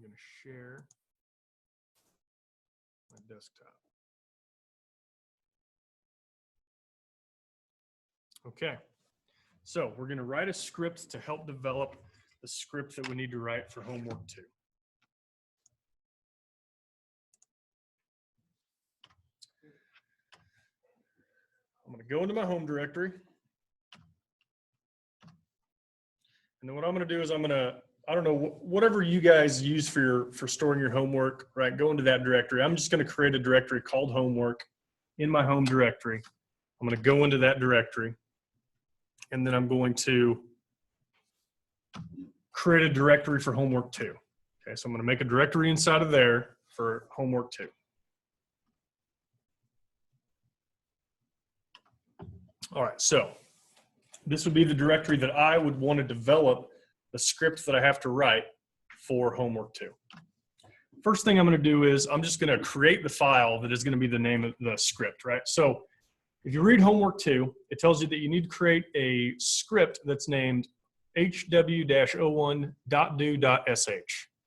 going to share my desktop. Okay, so we're going to write a script to help develop the script that we need to write for homework 2. I'm going to go into my home directory. And then what I'm going to do is I'm going to, I don't know, whatever you guys use for storing your homework, right? Go into that directory. I'm just going to create a directory called homework in my home directory. I'm going to go into that directory. And then I'm going to create a directory for homework 2. Okay, so I'm going to make a directory inside of there for homework 2. All right, so this would be the directory that I would want to develop the script that I have to write for homework 2. First thing I'm going to do is I'm just going to create the file that is going to be the name of the script, right? So if you read homework 2, it tells you that you need to create a script that's named hw-01.do.sh.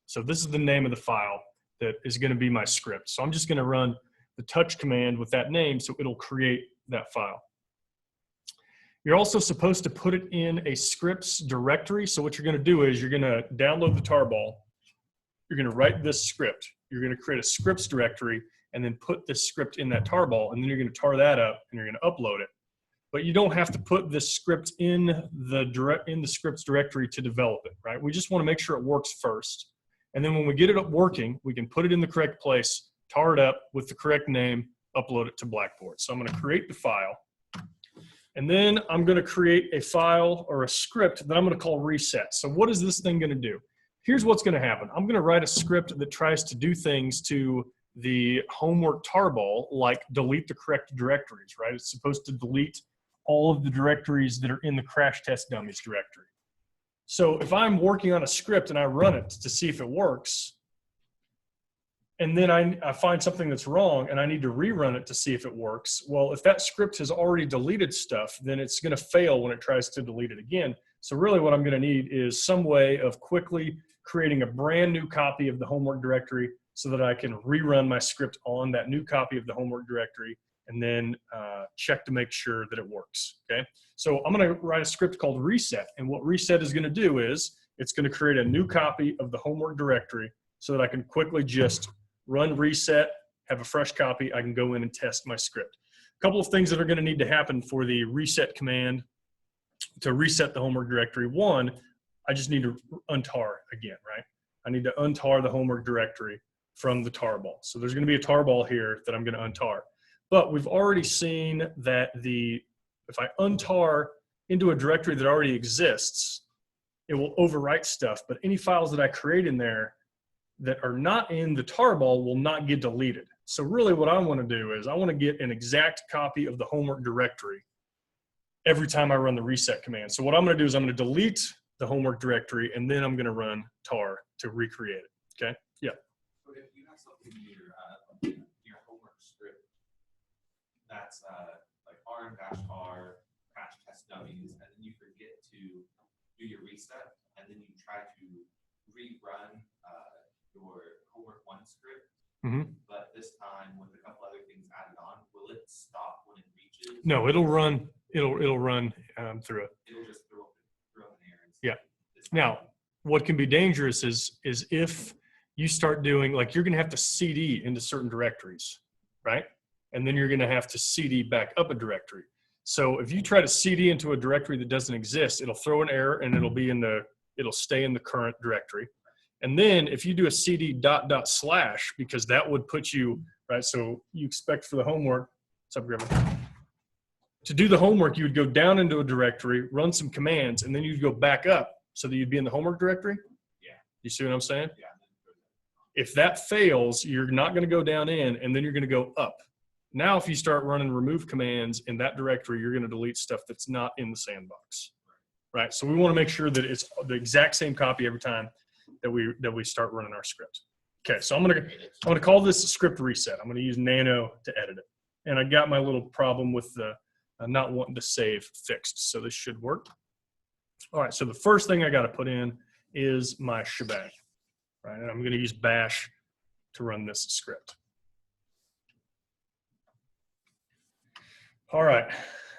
So this is the name of the file that is going to be my script. So I'm just going to run the touch command with that name so it'll create that file. You're also supposed to put it in a scripts directory. So what you're going to do is you're going to download the tarball. You're going to write this script. You're going to create a scripts directory and then put this script in that tarball, and then you're going to tar that up and you're going to upload it. But you don't have to put this script in the scripts directory to develop it, right? We just want to make sure it works first. And then when we get it up working, we can put it in the correct place, tar it up with the correct name, upload it to Blackboard. So I'm going to create the file. And then I'm going to create a file or a script that I'm going to call reset. So what is this thing going to do? Here's what's going to happen. I'm going to write a script that tries to do things to the homework tarball, like delete the correct directories, right? It's supposed to delete all of the directories that are in the crash test dummies directory. So if I'm working on a script and I run it to see if it works, and then I find something that's wrong and I need to rerun it to see if it works. Well, if that script has already deleted stuff, then it's going to fail when it tries to delete it again. So really what I'm going to need is some way of quickly creating a brand new copy of the homework directory so that I can rerun my script on that new copy of the homework directory and then check to make sure that it works, okay? So I'm going to write a script called reset. And what reset is going to do is it's going to create a new copy of the homework directory so that I can quickly just run reset, have a fresh copy, I can go in and test my script. A couple of things that are going to need to happen for the reset command to reset the homework directory. One, I just need to untar again, right? I need to untar the homework directory from the tarball. So there's going to be a tarball here that I'm going to untar. But we've already seen that if I untar into a directory that already exists, it will overwrite stuff. But any files that I create in there that are not in the tarball will not get deleted. So really what I want to do is I want to get an exact copy of the homework directory every time I run the reset command. So what I'm going to do is I'm going to delete the homework directory and then I'm going to run tar to recreate it. Okay? Yeah. So if you have something in your homework script that's like rm-r crash test dummies, and then you forget to do your reset, and then you try to rerun your homework 1 script, but this time with a couple other things added on, will it stop when it reaches? No, it'll run. It'll run through it. It'll just throw an error. Yeah. Now, what can be dangerous is if you start doing, like, you're going to have to CD into certain directories, right? And then you're going to have to CD back up a directory. So if you try to CD into a directory that doesn't exist, it'll throw an error and it'll stay in the current directory. And then if you do a CD .. because that would put you, right? So you expect for the homework, what's up, Griffin? To do the homework, you would go down into a directory, run some commands, and then you'd go back up so that you'd be in the homework directory. Yeah. You see what I'm saying? Yeah. If that fails, you're not going to go down in, and then you're going to go up. Now, if you start running remove commands in that directory, you're going to delete stuff that's not in the sandbox, right? So we want to make sure that it's the exact same copy every time that we start running our script. Okay, so I'm gonna call this script reset. I'm gonna use Nano to edit it, and I got my little problem with the not wanting to save fixed, so this should work. All right, so the first thing I got to put in is my shebang. right? And I'm going to use bash to run this script. All right,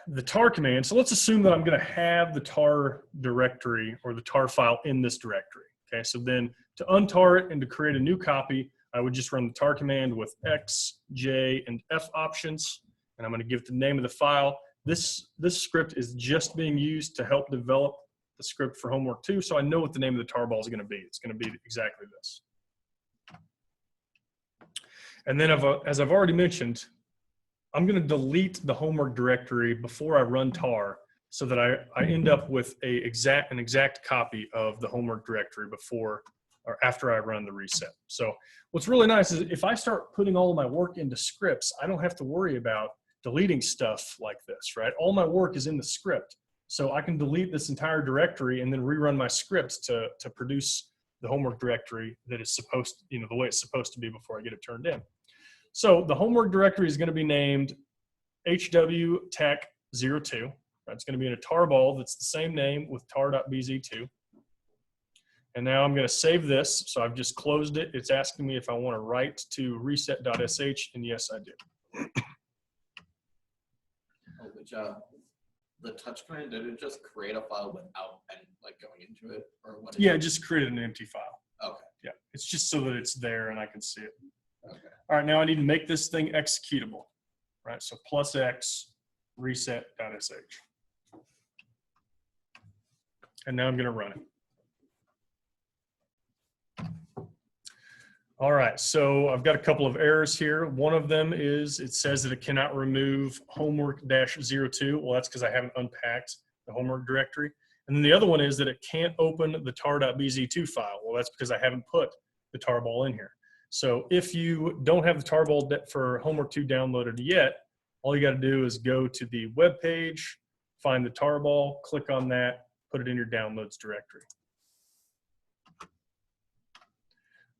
the tar command. So let's assume that I'm going to have the tar directory or the tar file in this directory. Okay, so then to untar it and to create a new copy, I would just run the tar command with X, J, and F options, and I'm going to give the name of the file. This script is just being used to help develop the script for homework 2, so I know what the name of the tarball is going to be. It's going to be exactly this. And then as I've already mentioned, I'm going to delete the homework directory before I run tar so that I end up with an exact copy of the homework directory before or after I run the reset. So what's really nice is if I start putting all of my work into scripts, I don't have to worry about deleting stuff like this, right? All my work is in the script. So I can delete this entire directory and then rerun my scripts to produce the homework directory that is supposed to, the way it's supposed to be before I get it turned in. So the homework directory is going to be named hwtech02. Right? It's going to be in a tarball that's the same name with tar.bz2. And now I'm going to save this. So I've just closed it. It's asking me if I want to write to reset.sh, and yes, I do. Oh, which, the touch command, did it just create a file without like going into it, or what? Yeah, it just created an empty file. Okay. Yeah, it's just so that it's there and I can see it. Okay. All right, now I need to make this thing executable, right? So +X reset.sh. And now I'm going to run it. All right, so I've got a couple of errors here. One of them is it says that it cannot remove homework-02. Well, that's because I haven't unpacked the homework directory. And then the other one is that it can't open the tar.bz2 file. Well, that's because I haven't put the tarball in here. So if you don't have the tarball for homework 2 downloaded yet, all you got to do is go to the web page, find the tarball, click on that, put it in your downloads directory.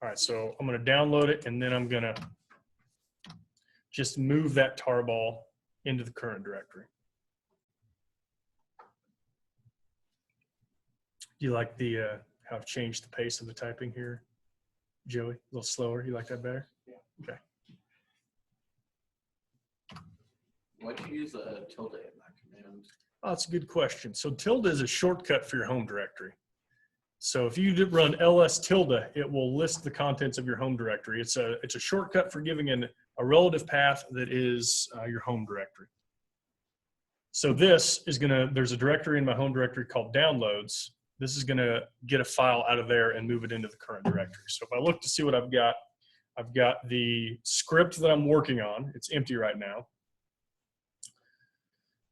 All right, so I'm going to download it, and then I'm going to just move that tarball into the current directory. Do you like the how I've changed the pace of the typing here, Joey? A little slower. You like that better? Yeah. Okay. Why'd you use a tilde in that command? Oh, that's a good question. So tilde is a shortcut for your home directory. So if you run ls tilde, it will list the contents of your home directory. It's a shortcut for giving a relative path that is your home directory. So this is there's a directory in my home directory called downloads. This is gonna get a file out of there and move it into the current directory. So if I look to see what I've got the script that I'm working on. It's empty right now.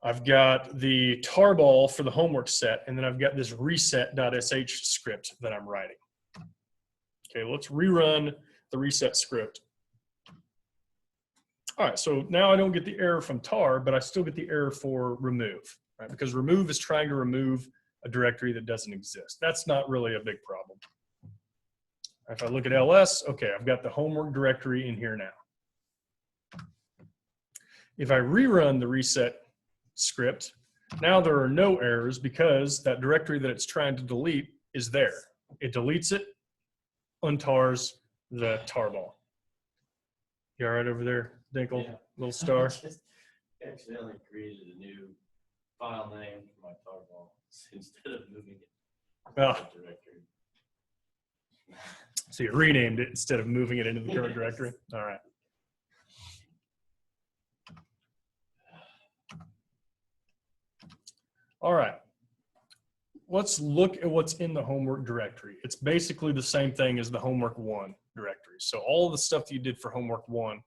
I've got the tarball for the homework set, and then I've got this reset.sh script that I'm writing. Okay, let's rerun the reset script. All right, so now I don't get the error from tar, but I still get the error for remove, right? Because remove is trying to remove a directory that doesn't exist. That's not really a big problem. If I look at ls, okay, I've got the homework directory in here now. If I rerun the reset script, now there are no errors because that directory that it's trying to delete is there. It deletes it, untars the tarball. You all right over there, Dinkle? Yeah. Little star? Just accidentally created a new file name for my tarball instead of moving it to Oh. the directory. So you renamed it instead of moving it into the current directory? All right. All right. Let's look at what's in the homework directory. It's basically the same thing as the homework 1 directory. So all of the stuff that you did for homework 1,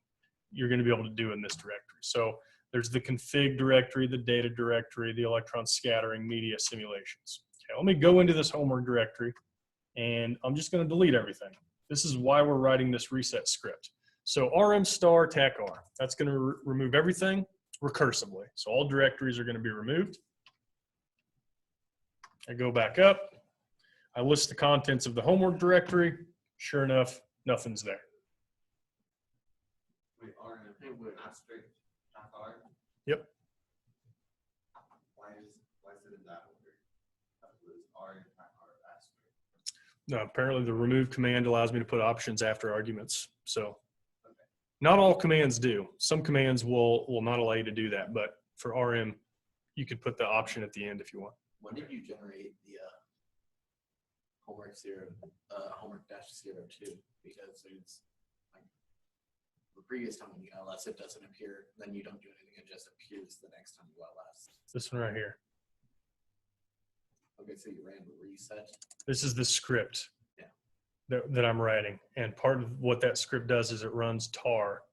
you're going to be able to do in this directory. So there's the config directory, the data directory, the electron scattering, media simulations. Okay, let me go into this homework directory, and I'm just going to delete everything. This is why we're writing this reset script. So rm star tac r, that's going to remove everything recursively. So all directories are going to be removed. I go back up. I list the contents of the homework directory. Sure enough, nothing's there. Wait, R and asterisk, not R? Yep. Why is it in that order? That was R and not R asterisk. No, apparently the remove command allows me to put options after arguments. So Okay. not all commands do. Some commands will not allow you to do that, but for RM, you could put the option at the end if you want. When did you generate the homework homework -02? Because it's like the previous time when you LS, it doesn't appear. Then you don't do anything; it just appears the next time you LS. This one right here. Okay, so you ran the reset. This is the script Yeah. that I'm writing. And part of what that script does is it runs tar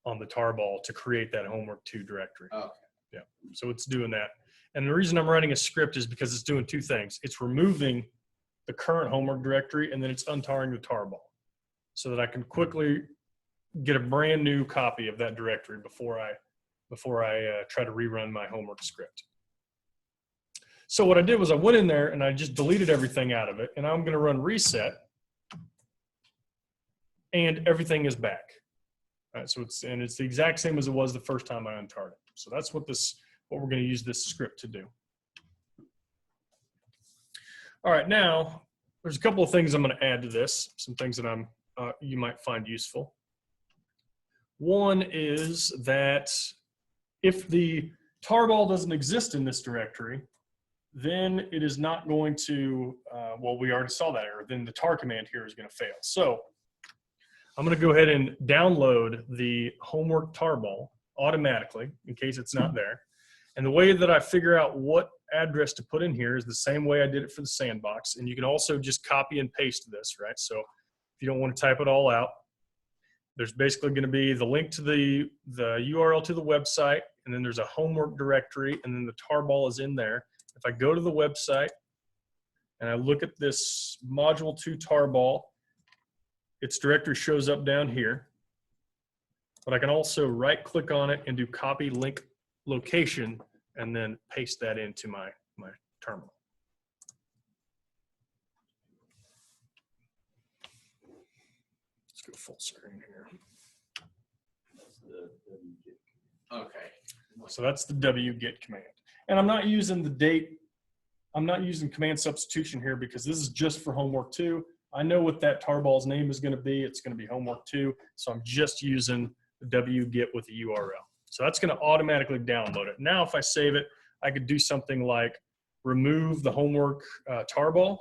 on the tarball to create that homework 2 directory. Okay. So it's doing that. And the reason I'm writing a script is because it's doing 2 things. It's removing the current homework directory, and then it's untarring the tarball so that I can quickly get a brand new copy of that directory before I try to rerun my homework script. So what I did was I went in there and I just deleted everything out of it, and I'm going to run reset, and everything is back. All right, so it's the exact same as it was the first time I untarred it. So that's what we're going to use this script to do. All right, now there's a couple of things I'm going to add to this, some things that you might find useful. One is that if the tarball doesn't exist in this directory, then it is not going to, well, we already saw that error, then the tar command here is going to fail. So I'm going to go ahead and download the homework tarball automatically in case it's not there. And the way that I figure out what address to put in here is the same way I did it for the sandbox. And you can also just copy and paste this, right? So if you don't want to type it all out, there's basically going to be the link to the URL to the website, and then there's a homework directory, and then the tarball is in there. If I go to the website and I look at this module 2 tarball, its directory shows up down here. But I can also right click on it and do copy link location and then paste that into my terminal. Let's go full screen here. That's the Okay. So that's the wget command. And I'm not using the date. I'm not using command substitution here because this is just for homework 2. I know what that tarball's name is going to be. It's going to be homework 2. So I'm just using the wget with the URL. So that's going to automatically download it. Now, if I save it, I could do something like remove the homework tarball,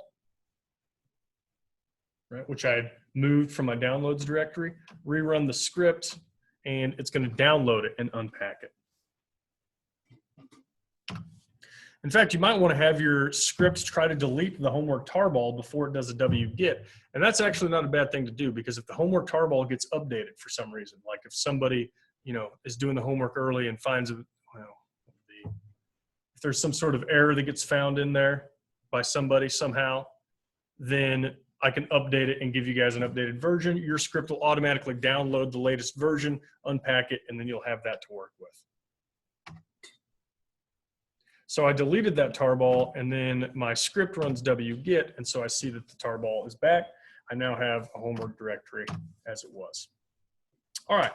right, which I had moved from my downloads directory, rerun the script, and it's going to download it and unpack it. In fact, you might want to have your script try to delete the homework tarball before it does a wget. And that's actually not a bad thing to do, because if the homework tarball gets updated for some reason, like if somebody, is doing the homework early and finds, if there's some sort of error that gets found in there by somebody somehow, then I can update it and give you guys an updated version. Your script will automatically download the latest version, unpack it, and then you'll have that to work with. So I deleted that tarball, and then my script runs wget, and so I see that the tarball is back. I now have a homework directory as it was. All right.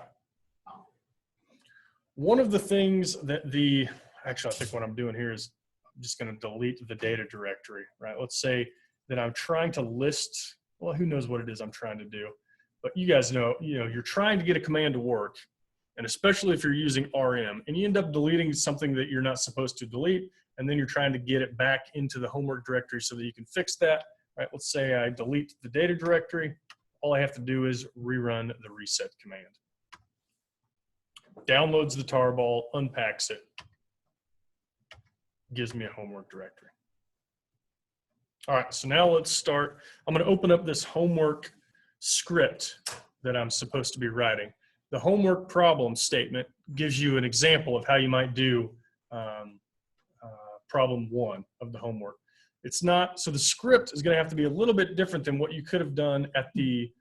One of the things that actually I think what I'm doing here is I'm just going to delete the data directory, right? Let's say that I'm trying to list, well, who knows what it is I'm trying to do, but you guys know, you're trying to get a command to work. And especially if you're using RM and you end up deleting something that you're not supposed to delete, and then you're trying to get it back into the homework directory so that you can fix that, right? Let's say I delete the data directory. All I have to do is rerun the reset command. Downloads the tarball, unpacks it, gives me a homework directory. All right, so now let's start. I'm going to open up this homework script that I'm supposed to be writing. The homework problem statement gives you an example of how you might do problem 1 of the homework. It's not, so the script is going to have to be a little bit different than what you could have done at the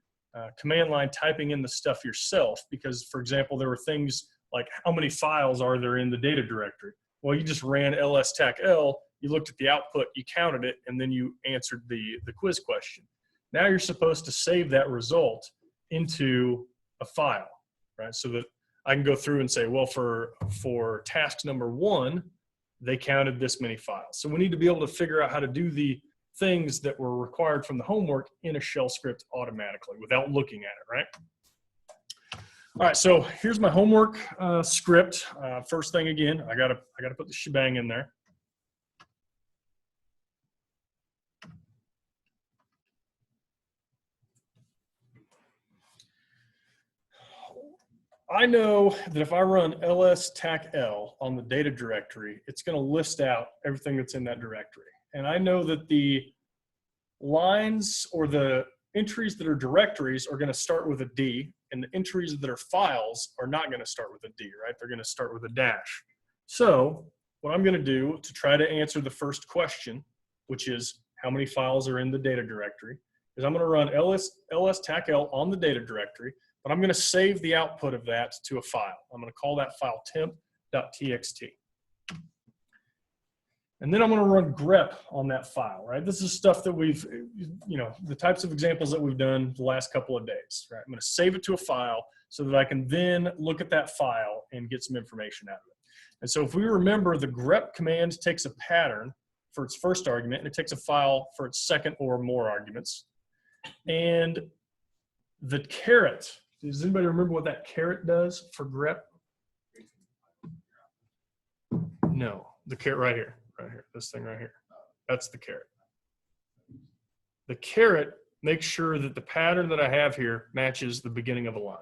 command line typing in the stuff yourself, because, for example, there were things like how many files are there in the data directory? Well, you just ran ls-tacl, you looked at the output, you counted it, and then you answered the quiz question. Now you're supposed to save that result into a file, right? So that I can go through and say, well, for task number 1, they counted this many files. So we need to be able to figure out how to do the things that were required from the homework in a shell script automatically without looking at it, right? All right, so here's my homework script. First thing again, I gotta put the shebang in there. I know that if I run ls-tac-l on the data directory, it's going to list out everything that's in that directory. And I know that the lines or the entries that are directories are going to start with a D, and the entries that are files are not going to start with a D, right? They're going to start with a dash. So what I'm going to do to try to answer the first question, which is how many files are in the data directory, is I'm going to run ls-tac-l on the data directory, but I'm going to save the output of that to a file. I'm going to call that file temp.txt. And then I'm going to run grep on that file, right? This is stuff that we've, the types of examples that we've done the last couple of days, right? I'm going to save it to a file so that I can then look at that file and get some information out of it. And so if we remember, the grep command takes a pattern for its first argument, and it takes a file for its second or more arguments. And the caret, does anybody remember what that caret does for grep? No, the caret right here, this thing right here. That's the caret. The caret makes sure that the pattern that I have here matches the beginning of a line.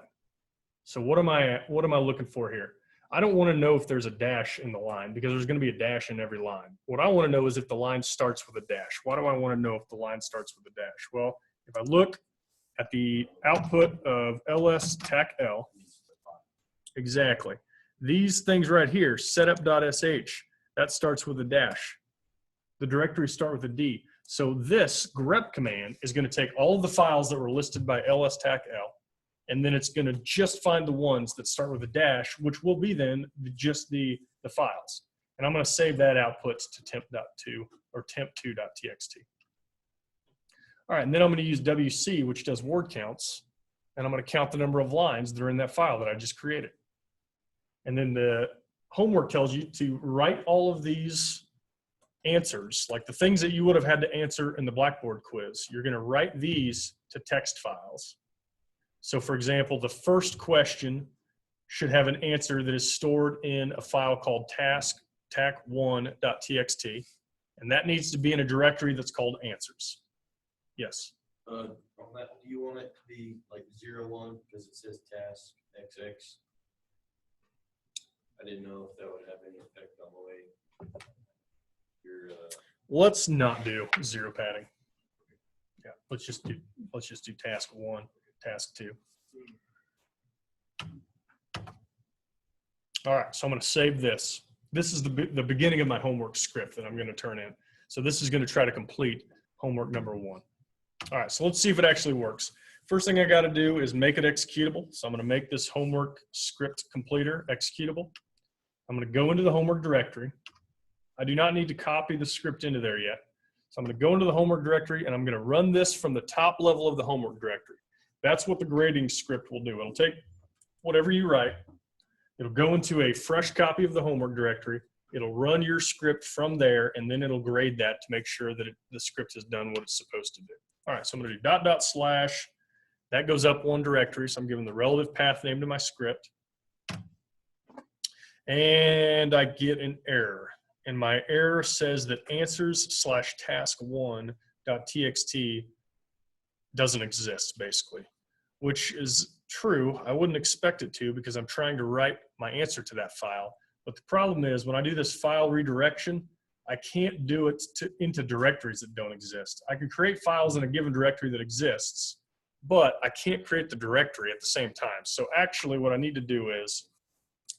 So what am I looking for here? I don't want to know if there's a dash in the line, because there's going to be a dash in every line. What I want to know is if the line starts with a dash. Why do I want to know if the line starts with a dash? Well, if I look at the output of ls-tac-l, exactly. These things right here, setup.sh, that starts with a dash. The directories start with a D. So this grep command is going to take all of the files that were listed by ls-tac-l, and then it's going to just find the ones that start with a dash, which will be then just the files. And I'm going to save that output to temp.2 or temp2.txt. All right, and then I'm going to use WC, which does word counts, and I'm going to count the number of lines that are in that file that I just created. And then the homework tells you to write all of these answers, like the things that you would have had to answer in the Blackboard quiz. You're going to write these to text files. So for example, the first question should have an answer that is stored in a file called tac1.txt, and that needs to be in a directory that's called answers. Yes. On that, do you want it to be like 01 because it says task XX? I didn't know if that would have any effect on the way your. Let's not do zero padding. Yeah, let's just do task 1, task 2. All right, so I'm going to save this. This is the beginning of my homework script that I'm going to turn in. So this is going to try to complete homework number 1. All right, so let's see if it actually works. First thing I got to do is make it executable. So I'm going to make this homework script completer executable. I'm going to go into the homework directory. I do not need to copy the script into there yet. So I'm going to go into the homework directory, and I'm going to run this from the top level of the homework directory. That's what the grading script will do. It'll take whatever you write. It'll go into a fresh copy of the homework directory. It'll run your script from there, and then it'll grade that to make sure that the script has done what it's supposed to do. All right, so I'm going to do .. That goes up one directory, so I'm giving the relative path name to my script. And I get an error. And my error says that answers/task1.txt doesn't exist, basically, which is true. I wouldn't expect it to, because I'm trying to write my answer to that file. But the problem is, when I do this file redirection, I can't do it into directories that don't exist. I can create files in a given directory that exists, but I can't create the directory at the same time. So actually what I need to do is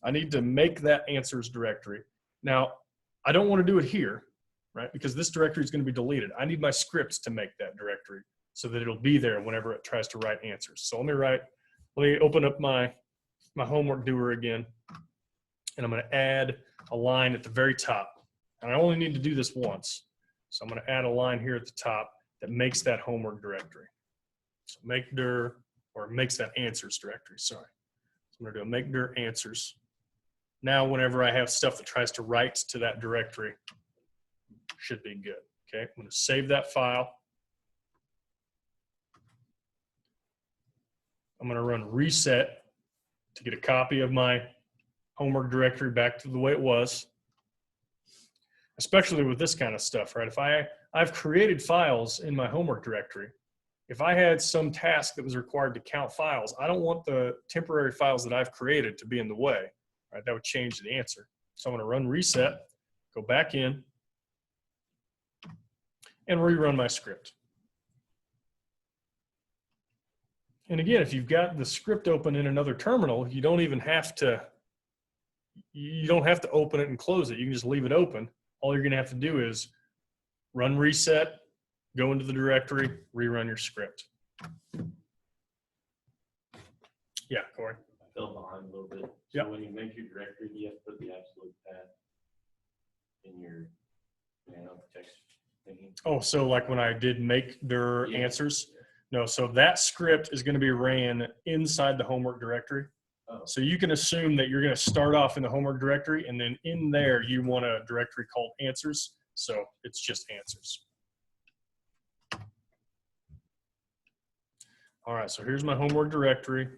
I need to make that answers directory. Now, I don't want to do it here, right? Because this directory is going to be deleted. I need my scripts to make that directory so that it'll be there whenever it tries to write answers. So let me open up my homework doer again, and I'm going to add a line at the very top. And I only need to do this once. So I'm going to add a line here at the top that makes that homework directory. So make dir, or makes that answers directory, sorry. So I'm going to do a make dir answers. Now, whenever I have stuff that tries to write to that directory, should be good. Okay, I'm going to save that file. I'm going to run reset to get a copy of my homework directory back to the way it was. Especially with this kind of stuff, right? If I've created files in my homework directory. If I had some task that was required to count files, I don't want the temporary files that I've created to be in the way, right? That would change the answer. So I'm going to run reset, go back in, and rerun my script. And again, if you've got the script open in another terminal, you don't have to open it and close it. You can just leave it open. All you're going to have to do is run reset, go into the directory, rerun your script. Yeah, Corey. I fell behind a little bit. So Yep. when you make your directory, you have to put the absolute path in your text thingy. Oh, so like when I did make their Yeah. answers? No, so that script is going to be ran inside the homework directory. Oh, So you can assume that you're going to start off in the homework directory, and then in there you want a directory called answers. So it's just answers. All right, so here's my homework directory.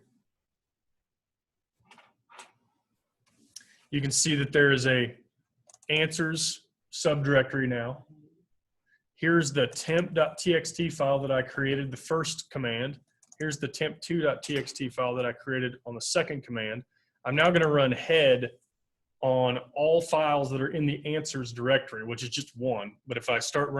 You can see that there is a answers subdirectory now. Here's the temp.txt file that I created the first command. Here's the temp2.txt file that I created on the second command. I'm now going to run head on all files that are in the answers directory, which is just one. But if I start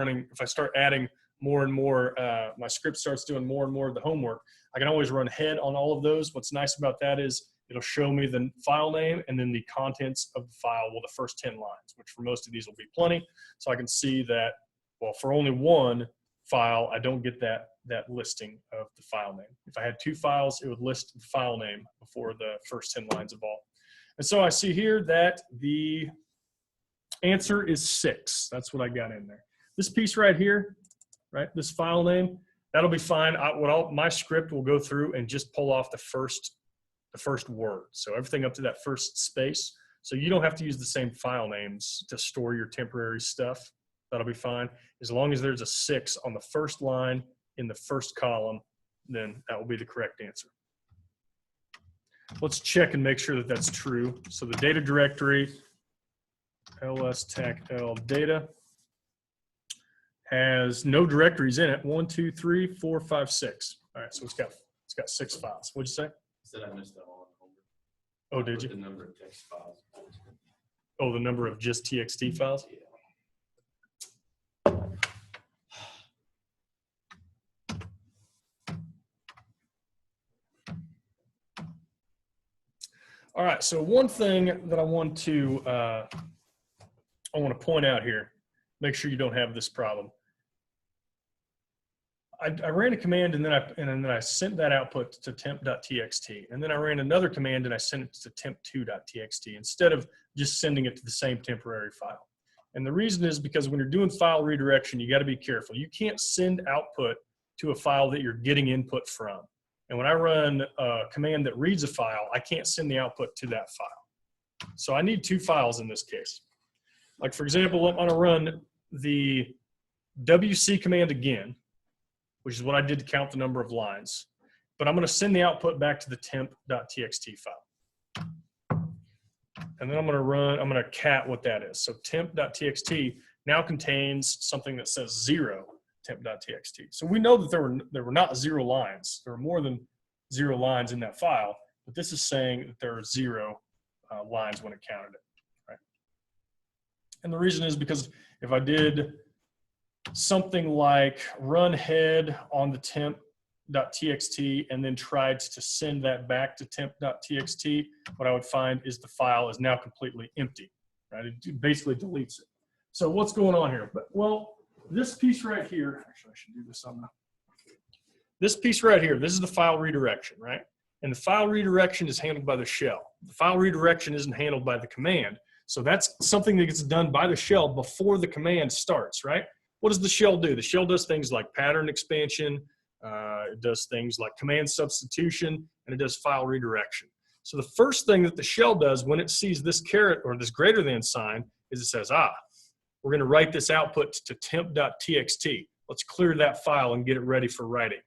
adding more and more, my script starts doing more and more of the homework, I can always run head on all of those. What's nice about that is it'll show me the file name and then the contents of the file, well, the first 10 lines, which for most of these will be plenty. So I can see that, well, for only one file, I don't get that listing of the file name. If I had two files, it would list the file name before the first 10 lines of all. And so I see here that the answer is 6. That's what I got in there. This piece right here, right, this file name, that'll be fine. My script will go through and just pull off the first word. So everything up to that first space. So you don't have to use the same file names to store your temporary stuff. That'll be fine. As long as there's a 6 on the first line in the first column, then that will be the correct answer. Let's check and make sure that that's true. So the data directory, ls-tech-l data, has no directories in it. 1, 2, 3, 4, 5, 6. All right, so it's got 6 files. What'd you say? I said I missed that one. Oh, did you? The number of text files. Oh, the number of just TXT files? Yeah. All right, so one thing that I want to point out here, make sure you don't have this problem. I ran a command and then I sent that output to temp.txt, and then I ran another command and I sent it to temp2.txt instead of just sending it to the same temporary file. And the reason is because when you're doing file redirection, you got to be careful. You can't send output to a file that you're getting input from. And when I run a command that reads a file, I can't send the output to that file. So I need 2 files in this case. Like for example, I'm going to run the WC command again, which is what I did to count the number of lines. But I'm going to send the output back to the temp.txt file. And then I'm going to cat what that is. So temp.txt now contains something that says 0 temp.txt. So we know that there were not 0 lines. There were more than 0 lines in that file, but this is saying that there are 0 lines when it counted it, right? And the reason is because if I did something like run head on the temp.txt and then tried to send that back to temp.txt, what I would find is the file is now completely empty, right? It basically deletes it. So what's going on here? Well, this piece right here, actually I should do this on this piece right here, this is the file redirection, right? And the file redirection is handled by the shell. The file redirection isn't handled by the command. So that's something that gets done by the shell before the command starts, right? What does the shell do? The shell does things like pattern expansion, it does things like command substitution, and it does file redirection. So the first thing that the shell does when it sees this caret or this greater than sign is it says, we're going to write this output to temp.txt. Let's clear that file and get it ready for writing.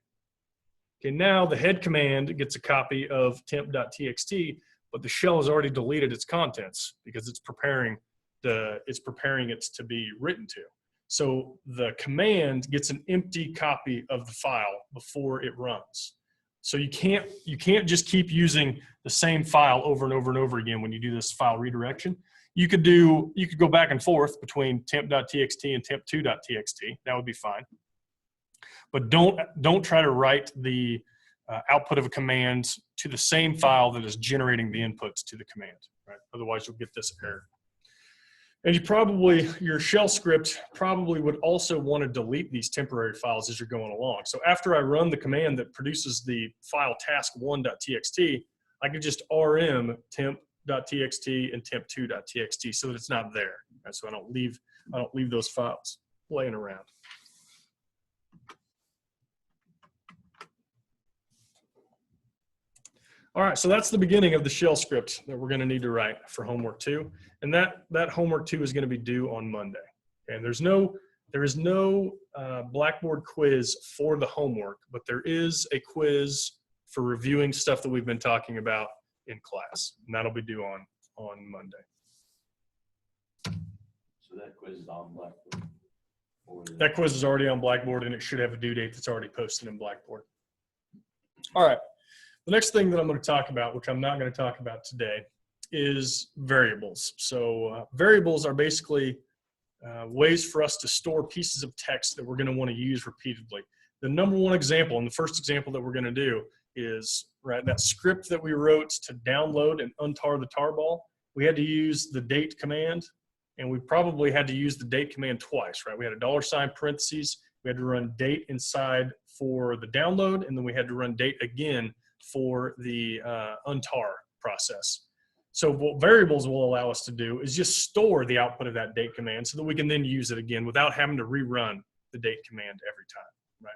Okay, now the head command gets a copy of temp.txt, but the shell has already deleted its contents because it's preparing it to be written to. So the command gets an empty copy of the file before it runs. So you can't just keep using the same file over and over and over again when you do this file redirection. You could go back and forth between temp.txt and temp2.txt. That would be fine. But don't try to write the output of a command to the same file that is generating the inputs to the command, right? Otherwise you'll get this error. And your shell script probably would also want to delete these temporary files as you're going along. So after I run the command that produces the file task1.txt, I could just rm temp.txt and temp2.txt so that it's not there. Right? So I don't leave those files laying around. All right, so that's the beginning of the shell script that we're going to need to write for homework 2, and that homework 2 is going to be due on Monday. And there is no Blackboard quiz for the homework, but there is a quiz for reviewing stuff that we've been talking about in class, and that'll be due on Monday. So that quiz is on Blackboard? That quiz is already on Blackboard, and it should have a due date that's already posted in Blackboard. All right. The next thing that I'm going to talk about, which I'm not going to talk about today, is variables. So variables are basically ways for us to store pieces of text that we're going to want to use repeatedly. The number one example, and the first example that we're going to do is that script that we wrote to download and untar the tarball. We had to use the date command, and we probably had to use the date command twice, right? We had a $ parentheses. We had to run date inside for the download, and then we had to run date again for the untar process. So what variables will allow us to do is just store the output of that date command so that we can then use it again without having to rerun the date command every time, right?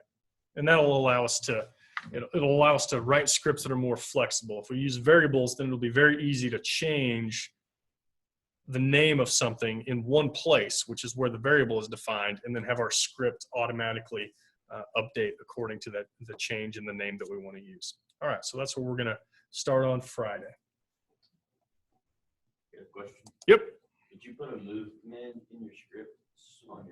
And that'll allow us to, it'll allow us to write scripts that are more flexible. If we use variables, then it'll be very easy to change the name of something in one place, which is where the variable is defined, and then have our script automatically update according to the change in the name that we want to use. All right, so that's what we're going to start on Friday. Got a question? Yep. Did you put a move command in your script on